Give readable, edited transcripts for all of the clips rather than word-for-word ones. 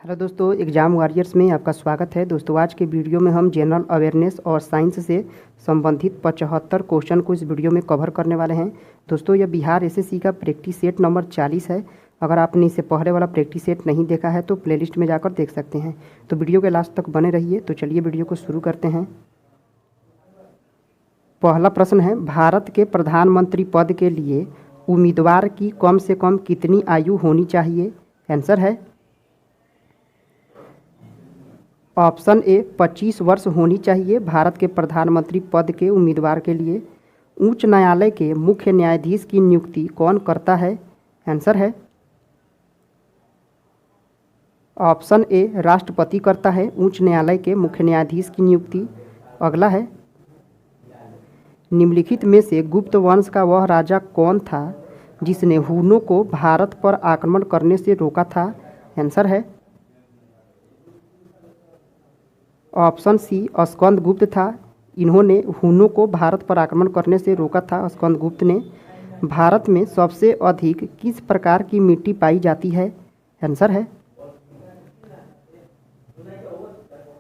Hello दोस्तों, exam warriors में आपका स्वागत है। दोस्तों आज के वीडियो में हम जनरल अवेयरनेस और साइंस से संबंधित 75 क्वेश्चन को इस वीडियो में कवर करने वाले हैं। दोस्तों यह बिहार एसएससी का प्रैक्टिस सेट नंबर 40 है। अगर आपने इससे पहले वाला प्रैक्टिस सेट नहीं देखा है तो प्लेलिस्ट में जाकर देख सकते हैं। तो वीडियो के लास्ट तक बने रहिए। तो चलिए वीडियो को शुरू करते हैं। पहला प्रश्न है, भारत के प्रधानमंत्री पद के लिए उम्मीदवार की कम से कम कितनी आयु होनी चाहिए? आंसर है ऑप्शन ए 25 वर्ष होनी चाहिए भारत के प्रधानमंत्री पद के उम्मीदवार के लिए। उच्च न्यायालय के मुख्य न्यायाधीश की नियुक्ति कौन करता है? आंसर है ऑप्शन ए राष्ट्रपति करता है उच्च न्यायालय के मुख्य न्यायाधीश की नियुक्ति। अगला है, निम्नलिखित में से गुप्त वंश का वह राजा कौन था जिसने हुनों को भारत पर आक्रमण करने से रोका था? आंसर है ऑप्शन सी स्कंदगुप्त था। इन्होंने हुनों को भारत पर आक्रमण करने से रोका था स्कंदगुप्त ने। भारत में सबसे अधिक किस प्रकार की मिट्टी पाई जाती है? आंसर है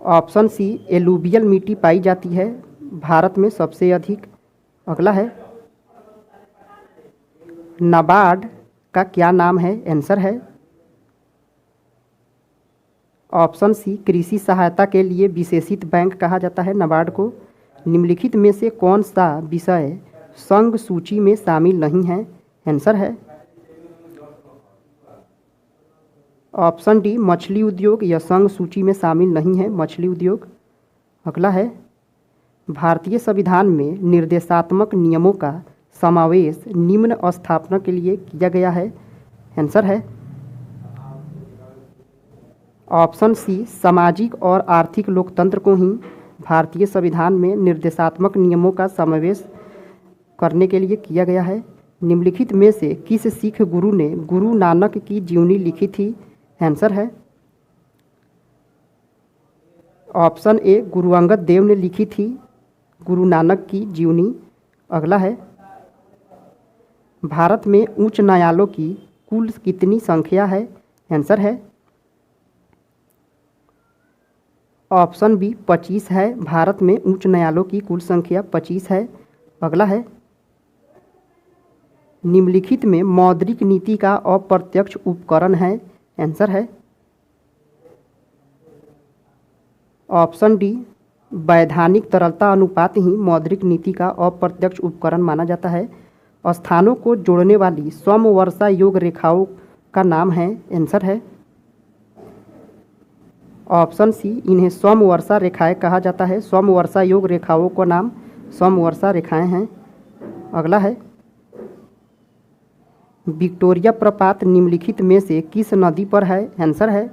ऑप्शन सी एलुवियल मिट्टी पाई जाती है भारत में सबसे अधिक। अगला है, नाबार्ड का क्या नाम है? आंसर है ऑप्शन सी कृषि सहायता के लिए विशेषित बैंक कहा जाता है नाबार्ड को। निम्नलिखित में से कौन सा विषय संघ सूची में शामिल नहीं है? आंसर है ऑप्शन डी मछली उद्योग, यह संघ सूची में शामिल नहीं है मछली उद्योग। अगला है, भारतीय संविधान में निर्देशात्मक नियमों का समावेश निम्न स्थापना के लिए किया गया है? आंसर है ऑप्शन सी सामाजिक और आर्थिक लोकतंत्र को ही भारतीय संविधान में निर्देशात्मक नियमों का समावेश करने के लिए किया गया है। निम्नलिखित में से किस सिख गुरु ने गुरु नानक की जीवनी लिखी थी? आंसर है ऑप्शन ए गुरु अंगद देव ने लिखी थी गुरु नानक की जीवनी। अगला है, भारत में उच्च न्यायालयों की कुल कितनी संख्या है? आंसर है ऑप्शन बी 25 है। भारत में उच्च न्यायालयों की कुल संख्या 25 है। अगला है, निम्नलिखित में मौद्रिक नीति का अप्रत्यक्ष उपकरण है? आंसर है ऑप्शन डी वैधानिक तरलता अनुपात ही मौद्रिक नीति का अप्रत्यक्ष उपकरण माना जाता है। स्थानों को जोड़ने वाली समवर्षा योग रेखाओं का नाम है? आंसर है ऑप्शन सी इन्हें समवर्षा रेखाएं कहा जाता है। समवर्षा योग रेखाओं का नाम समवर्षा रेखाएं हैं। अगला है, विक्टोरिया प्रपात निम्नलिखित में से किस नदी पर है? आंसर है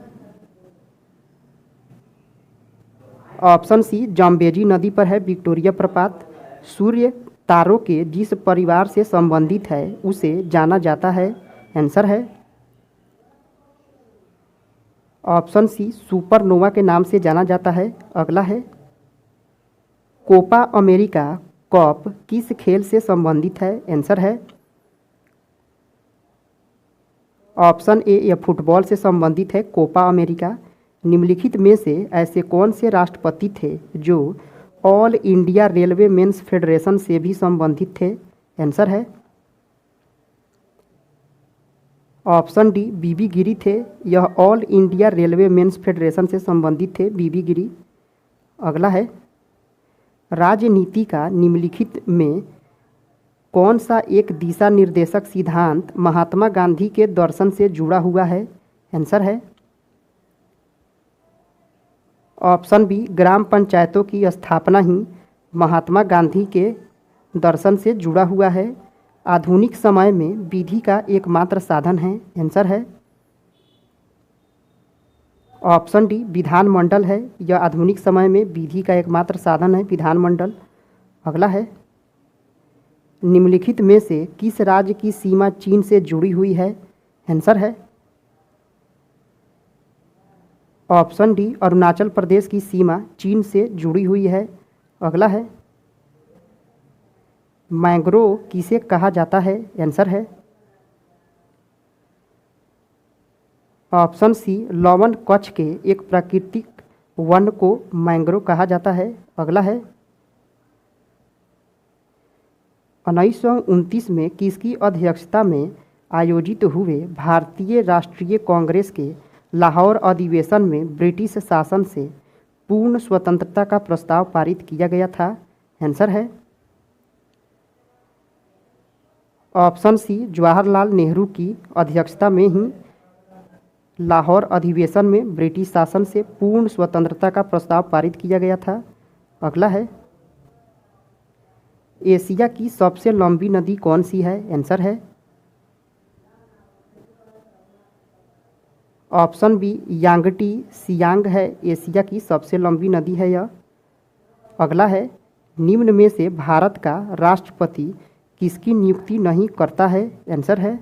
ऑप्शन सी जाम्बेजी नदी पर है विक्टोरिया प्रपात। सूर्य तारों के जिस परिवार से संबंधित है उसे जाना जाता है? आंसर है ऑप्शन सी सुपरनोवा के नाम से जाना जाता है। अगला है, कोपा अमेरिका कप किस खेल से संबंधित है? आंसर है ऑप्शन ए यह फुटबॉल से संबंधित है कोपा अमेरिका। निम्नलिखित में से ऐसे कौन से राष्ट्रपति थे जो all India railway men's federation से भी संबंधित थे? आंसर है ऑप्शन डी बीबी गिरी थे। यह all India railway men's federation से संबंधित थे बीबी गिरी। अगला है, राजनीति का निम्नलिखित में कौन सा एक दिशा निर्देशक सिद्धांत महात्मा गांधी के दर्शन से जुड़ा हुआ है? आंसर है ऑप्शन बी ग्राम पंचायतों की स्थापना ही महात्मा गांधी के दर्शन से जुड़ा हुआ है। आधुनिक समय में विधि का एकमात्र साधन है? आंसर है ऑप्शन डी विधानमंडल है। यह आधुनिक समय में विधि का एकमात्र साधन है विधानमंडल। अगला है, निम्नलिखित में से किस राज्य की सीमा चीन से जुड़ी हुई है? आंसर है ऑप्शन डी अरुणाचल प्रदेश की सीमा चीन से जुड़ी हुई है। अगला है, मैंग्रोव किसे कहा जाता है? आंसर है ऑप्शन सी, लवण कच्छ के एक प्राकृतिक वन को मैंग्रोव कहा जाता है। अगला है, 1929 में किसकी अध्यक्षता में आयोजित हुए भारतीय राष्ट्रीय कांग्रेस के लाहौर अधिवेशन में ब्रिटिश शासन से पूर्ण स्वतंत्रता का प्रस्ताव पारित किया गया था? आंसर है ऑप्शन सी, जवाहरलाल नेहरू की अध्यक्षता में ही लाहौर अधिवेशन में ब्रिटिश शासन से पूर्ण स्वतंत्रता का प्रस्ताव पारित किया गया था। अगला है, एशिया की सबसे लंबी नदी कौन सी है? आंसर है ऑप्शन बी, यांगटी सियांग है एशिया की सबसे लंबी नदी है यह। अगला है, निम्न में से भारत का राष्ट्रपति किसकी नियुक्ति नहीं करता है? आंसर है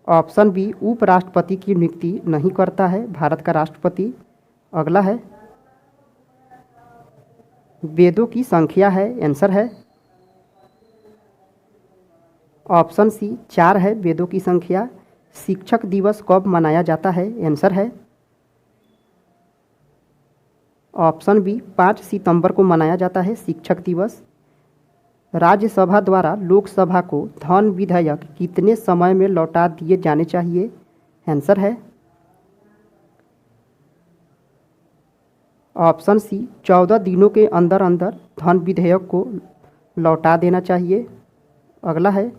ऑप्शन बी, उपराष्ट्रपति की नियुक्ति नहीं करता है भारत का राष्ट्रपति। अगला है, वेदों की संख्या है? आंसर है ऑप्शन सी, 4 है वेदों की संख्या। शिक्षक दिवस कब मनाया जाता है? आंसर है ऑप्शन बी, 5 सितंबर को मनाया जाता है शिक्षक दिवस। राज्यसभा द्वारा लोकसभा को धन विधेयक कितने समय में लौटा दिए जाने चाहिए? आंसर है ऑप्शन सी, 14 दिनों के अंदर अंदर धन विधेयक को लौटा देना चाहिए। अगला है,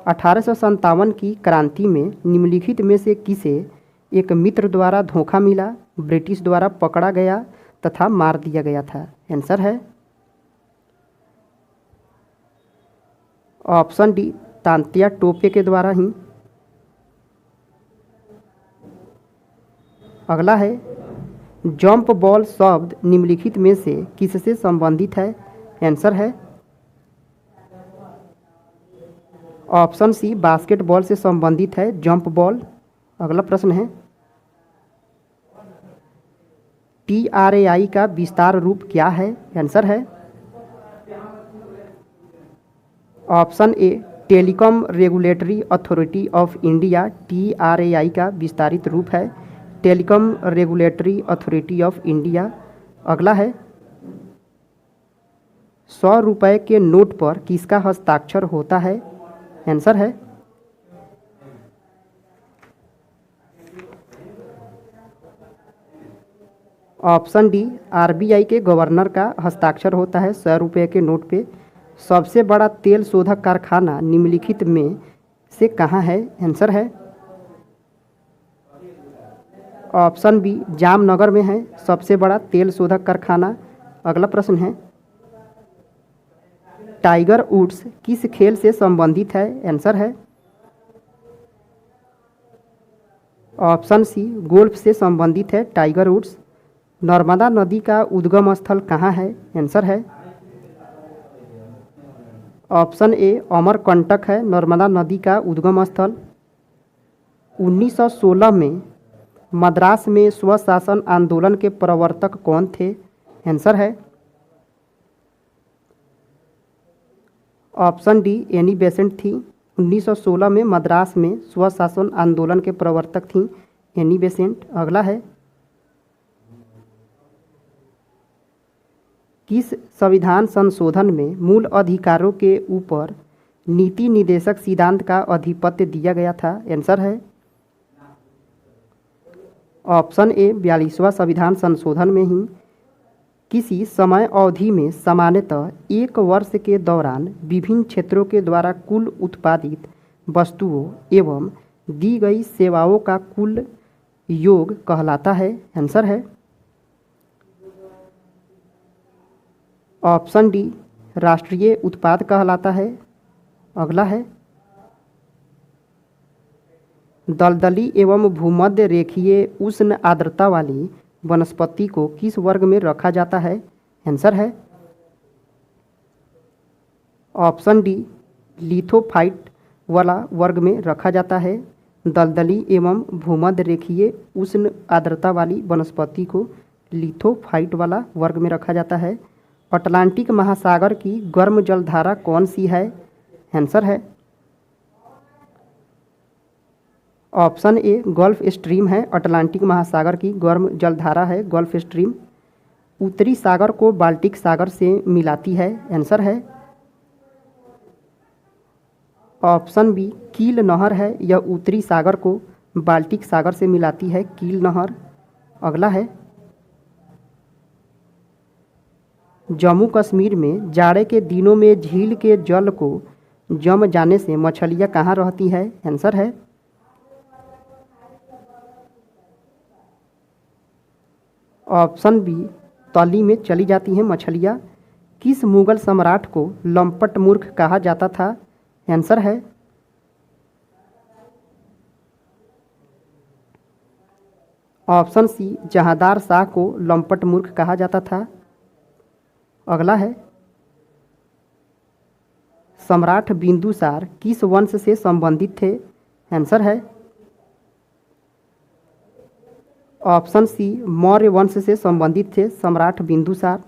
1857 की क्रांति में निम्नलिखित में से किसे एक मित्र द्वारा धोखा मिला, ब्रिटिश द्वारा पकड़ा गया तथा मार दिया गया था? आंसर है ऑप्शन डी, तांत्या टोपे के द्वारा ही। अगला है, जंप बॉल शब्द निम्नलिखित में से किससे संबंधित है? आंसर है ऑप्शन सी, बास्केटबॉल से संबंधित है जंप बॉल। अगला प्रश्न है, TRAI का विस्तार रूप क्या है? आंसर है option A, telecom regulatory authority of India TRAI का विस्तारित रूप है telecom regulatory authority of India. अगला है, 100 रुपये के नोट पर किसका हस्ताक्षर होता है? आंसर है ऑप्शन डी, RBI के गवर्नर का हस्ताक्षर होता है 100 रुपये के नोट पे। सबसे बड़ा तेल शोधक कारखाना निम्नलिखित में से कहाँ है? आंसर है ऑप्शन बी, जामनगर में है सबसे बड़ा तेल शोधक कारखाना। अगला प्रश्न है, टाइगर वुड्स किस खेल से संबंधित है? आंसर है ऑप्शन सी, गोल्फ से संबंधित है टाइगर वुड्स। नर्मदा नदी का उद्गम स्थल कहाँ है? आंसर है ऑप्शन ए, अमरकंटक है नर्मदा नदी का उद्गम स्थल। 1916 में मद्रास में स्वशासन आंदोलन के प्रवर्तक कौन थे? आंसर है ऑप्शन डी, एनी बेसेंट थी। 1916 में मद्रास में स्वशासन आंदोलन के प्रवर्तक थीं एनी बेसेंट। अगला है, किस संविधान संशोधन में मूल अधिकारों के ऊपर नीति निदेशक सिद्धांत का आधिपत्य दिया गया था? आंसर है ऑप्शन ए, 42वां संविधान संशोधन में ही किसी समय अवधि में सामान्यतः 1 वर्ष के दौरान विभिन्न क्षेत्रों के द्वारा कुल उत्पादित वस्तुओं एवं दी गई सेवाओं का कुल योग कहलाता है? आंसर है ऑप्शन डी, राष्ट्रीय उत्पाद कहलाता है। अगला है, दलदली एवं भूमध्य रेखीय उष्ण आर्द्रता वाली वनस्पति को किस वर्ग में रखा जाता है? आंसर है ऑप्शन डी, लिथोफाइट वाला वर्ग में रखा जाता है। दलदली एवं भूमध्य रेखीय उष्ण आर्द्रता वाली वनस्पति को लिथोफाइट वाला वर्ग में रखा जाता है। अटलांटिक महासागर की गर्म जलधारा कौन सी है? आंसर है ऑप्शन ए गल्फ स्ट्रीम है, अटलांटिक महासागर की गर्म जलधारा है गल्फ स्ट्रीम। उत्तरी सागर को बाल्टिक सागर से मिलाती है, आंसर है ऑप्शन बी कील नहर है, यह उत्तरी सागर को बाल्टिक सागर से मिलाती है कील नहर। अगला है जम्मू कश्मीर में जाड़े के दिनों में झील के जल को जम जाने से मछलियाँ कहाँ रहती है, आंसर है ऑप्शन बी तली में चली जाती हैं मछलियाँ। किस मुगल सम्राट को लंपट मूर्ख कहा जाता था, आंसर है ऑप्शन सी जहांदार शाह को लंपट मूर्ख कहा जाता था। अगला है सम्राट बिंदुसार किस वंश से संबंधित थे, आंसर है ऑप्शन सी मौर्य वंश से संबंधित थे सम्राट बिंदुसार।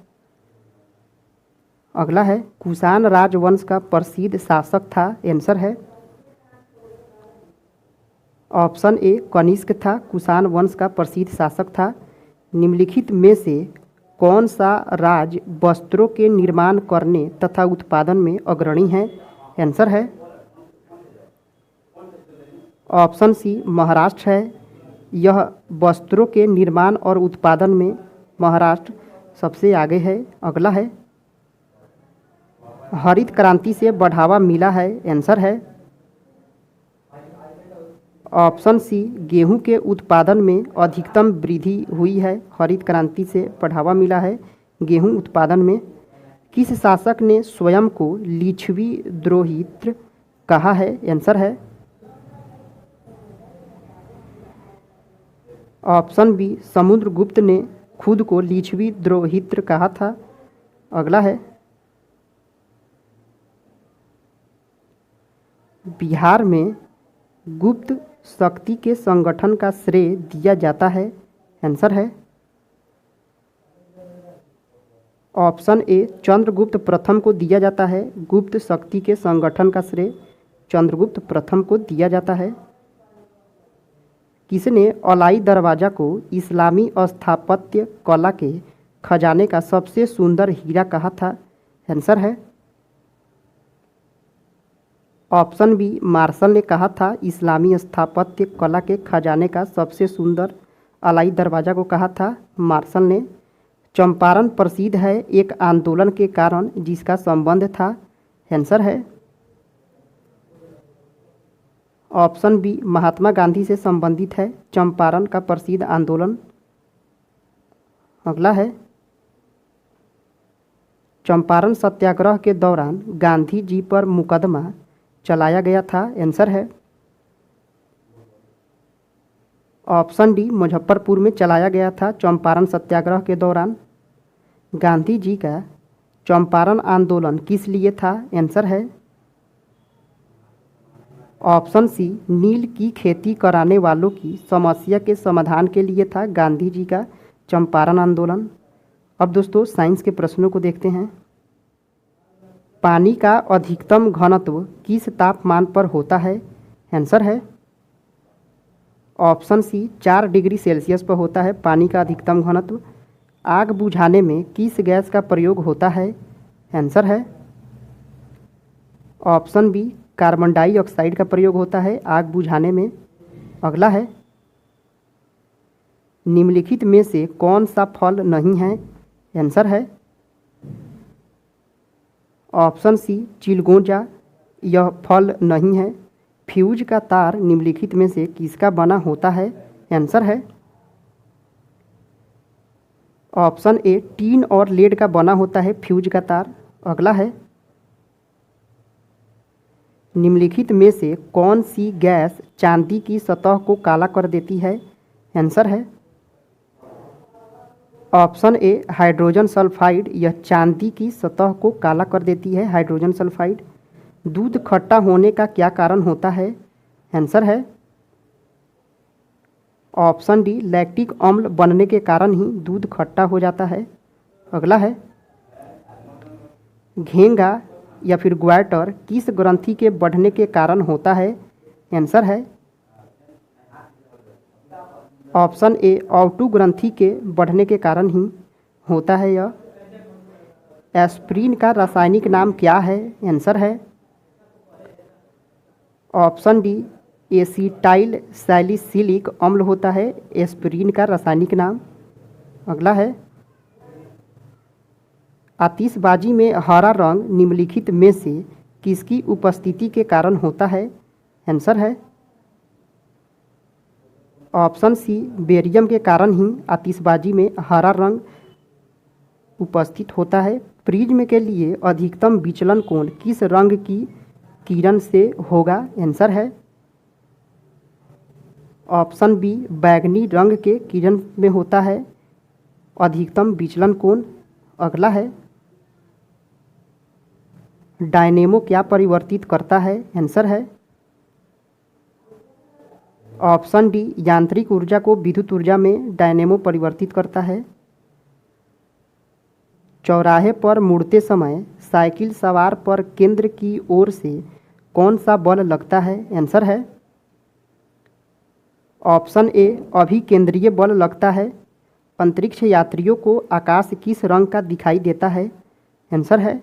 अगला है कुषाण राजवंश का प्रसिद्ध शासक था, आंसर है ऑप्शन ए कनिष्क था, कुषाण वंश का प्रसिद्ध शासक था। निम्नलिखित में से कौन सा राज्य वस्त्रों के निर्माण करने तथा उत्पादन में अग्रणी है, आंसर है ऑप्शन सी महाराष्ट्र है, यह वस्त्रों के निर्माण और उत्पादन में महाराष्ट्र सबसे आगे है। अगला है हरित क्रांति से बढ़ावा मिला है, आंसर है ऑप्शन सी गेहूं के उत्पादन में अधिकतम वृद्धि हुई है, हरित क्रांति से बढ़ावा मिला है गेहूं उत्पादन में। किस शासक ने स्वयं को लिच्छवी द्रोहित्र कहा है, आंसर है ऑप्शन बी समुद्रगुप्त ने खुद को लिच्छवी द्रोहित्र कहा था। अगला है बिहार में गुप्त शक्ति के संगठन का श्रेय दिया जाता है, आंसर है ऑप्शन ए चंद्रगुप्त प्रथम को दिया जाता है, गुप्त शक्ति के संगठन का श्रेय चंद्रगुप्त प्रथम को दिया जाता है। किसने अलाई दरवाज़ा को इस्लामी स्थापत्य कला के खजाने का सबसे सुंदर हीरा कहा था, आंसर है ऑप्शन बी मार्शल ने कहा था इस्लामी स्थापत्य कला के खजाने का सबसे सुंदर अलाई दरवाज़ा को कहा था मार्शल ने। चंपारण प्रसिद्ध है एक आंदोलन के कारण जिसका संबंध था, आंसर है ऑप्शन बी महात्मा गांधी से संबंधित है चंपारण का प्रसिद्ध आंदोलन। अगला है चंपारण सत्याग्रह के दौरान गांधी जी पर मुकदमा चलाया गया था, आंसर है ऑप्शन डी मुजफ्फरपुर में चलाया गया था चंपारण सत्याग्रह के दौरान। गांधी जी का चंपारण आंदोलन किस लिए था, आंसर है ऑप्शन सी नील की खेती कराने वालों की समस्या के समाधान के लिए था गांधी जी का चंपारण आंदोलन। अब दोस्तों साइंस के प्रश्नों को देखते हैं। पानी का अधिकतम घनत्व किस तापमान पर होता है, आंसर है ऑप्शन सी 4 डिग्री सेल्सियस पर होता है पानी का अधिकतम घनत्व। आग बुझाने में किस गैस का प्रयोग होता है, आंसर है ऑप्शन बी कार्बन डाइऑक्साइड का प्रयोग होता है आग बुझाने में। अगला है निम्नलिखित में से कौन सा फल नहीं है, आंसर है ऑप्शन सी चिलगोजा, यह फल नहीं है। फ्यूज का तार निम्नलिखित में से किसका बना होता है, आंसर है ऑप्शन ए टीन और लेड का बना होता है फ्यूज का तार। अगला है निम्नलिखित में से कौन सी गैस चांदी की सतह को काला कर देती है, आंसर है ऑप्शन ए हाइड्रोजन सल्फाइड, यह चांदी की सतह को काला कर देती है हाइड्रोजन सल्फाइड। दूध खट्टा होने का क्या कारण होता है, आंसर है ऑप्शन डी लैक्टिक अम्ल बनने के कारण ही दूध खट्टा हो जाता है। अगला है घेंगा या फिर ग्वाटर किस ग्रंथि के बढ़ने के कारण होता है? आंसर है ऑप्शन ए ऑटू ग्रंथि के बढ़ने के कारण ही होता है यह। एस्प्रिन का रासायनिक नाम क्या है? आंसर है ऑप्शन डी एसिटाइल सैलिसिलिक अम्ल होता है एस्प्रिन का रासायनिक नाम। अगला है आतिशबाजी में हरा रंग निम्नलिखित में से किसकी उपस्थिति के कारण होता है? आंसर है ऑप्शन सी बेरियम के कारण ही आतिशबाजी में हरा रंग उपस्थित होता है। प्रिज्म के लिए अधिकतम विचलन कोण किस रंग की किरण से होगा? आंसर है ऑप्शन बी बैगनी रंग के किरण में होता है अधिकतम विचलन कोण। अगला है डायनेमो क्या परिवर्तित करता है? आंसर है ऑप्शन डी यांत्रिक ऊर्जा को विद्युत ऊर्जा में डायनेमो परिवर्तित करता है। चौराहे पर मुड़ते समय साइकिल सवार पर केंद्र की ओर से कौन सा बल लगता है? आंसर है ऑप्शन ए अभिकेंद्रीय बल लगता है। अंतरिक्ष यात्रियों को आकाश किस रंग का दिखाई देता है? आंसर है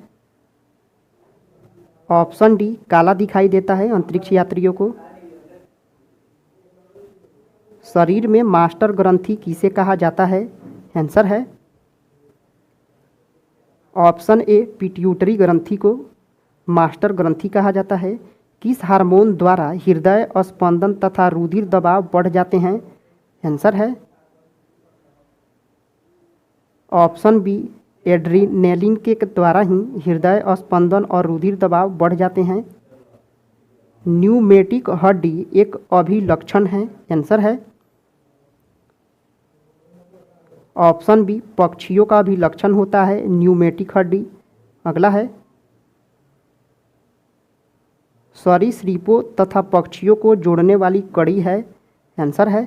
ऑप्शन डी काला दिखाई देता है अंतरिक्ष यात्रियों को। शरीर में मास्टर ग्रंथि किसे कहा जाता है? आंसर है ऑप्शन ए पिट्यूटरी ग्रंथि को मास्टर ग्रंथि कहा जाता है। किस हार्मोन द्वारा हृदय स्पंदन तथा रुधिर दबाव बढ़ जाते हैं? आंसर है ऑप्शन बी एड्रीनेलिन के द्वारा ही हृदय स्पंदन और रुधिर दबाव बढ़ जाते हैं। न्यूमेटिक हड्डी एक अभिलक्षण है। आंसर है ऑप्शन बी पक्षियों का अभिलक्षण होता है न्यूमेटिक हड्डी। अगला है सरीसृपों तथा पक्षियों को जोड़ने वाली कड़ी है। आंसर है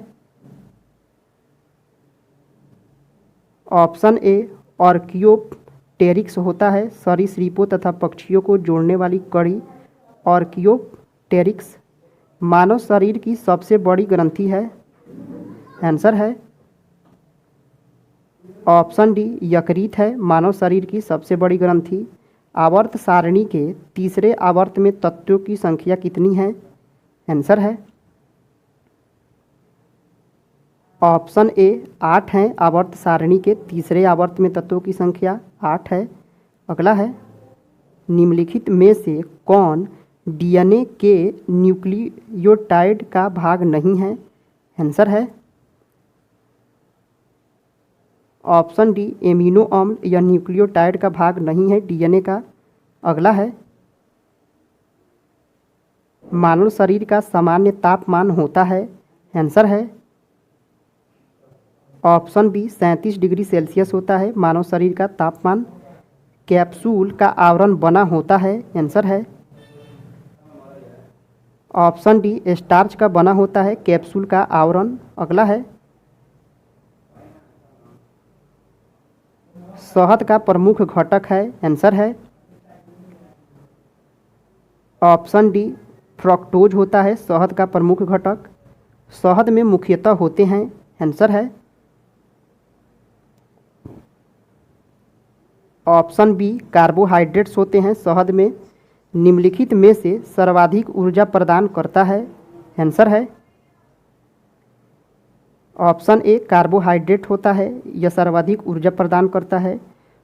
ऑप्शन ए ऑर्कियोप्टेरिक्स होता है सरीसृपों तथा पक्षियों को जोड़ने वाली कड़ी ऑर्कियोप्टेरिक्स। मानव शरीर की सबसे बड़ी ग्रंथि है। आंसर है ऑप्शन डी यकृत है मानव शरीर की सबसे बड़ी ग्रंथि। आवर्त सारणी के तीसरे आवर्त में तत्वों की संख्या कितनी है? आंसर है ऑप्शन ए 8 है। आवर्त सारणी के तीसरे आवर्त में तत्वों की संख्या 8 है। अगला है निम्नलिखित में से कौन डीएनए के न्यूक्लियोटाइड का भाग नहीं है? आंसर है ऑप्शन डी एमिनो अम्ल या न्यूक्लियोटाइड का भाग नहीं है डीएनए का। अगला है मानव शरीर का सामान्य तापमान होता है। आंसर है ऑप्शन बी 37 डिग्री सेल्सियस होता है मानव शरीर का तापमान। कैप्सूल का आवरण बना होता है। आंसर है ऑप्शन डी स्टार्च का बना होता है कैप्सूल का आवरण। अगला है शहद का प्रमुख घटक है। आंसर है ऑप्शन डी फ्रक्टोज होता है शहद का प्रमुख घटक। शहद में मुख्यतः होते हैं। आंसर है ऑप्शन बी कार्बोहाइड्रेट्स होते हैं शहद में। निम्नलिखित में से सर्वाधिक ऊर्जा प्रदान करता है? आंसर है ऑप्शन ए कार्बोहाइड्रेट होता है यह सर्वाधिक ऊर्जा प्रदान करता है।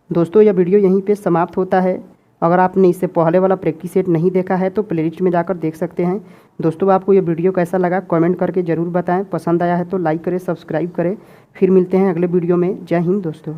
दोस्तों यह वीडियो यहीं पे समाप्त होता है। अगर आपने इससे पहले वाला प्रैक्टिस सेट नहीं देखा है तो प्लेलिस्ट में जाकर देख सकते हैं। दोस्तों आपको यह वीडियो कैसा लगा कमेंट करके ज़रूर बताएं। पसंद आया है तो लाइक करें सब्सक्राइब करें। फिर मिलते हैं अगले वीडियो में। जय हिंद दोस्तों।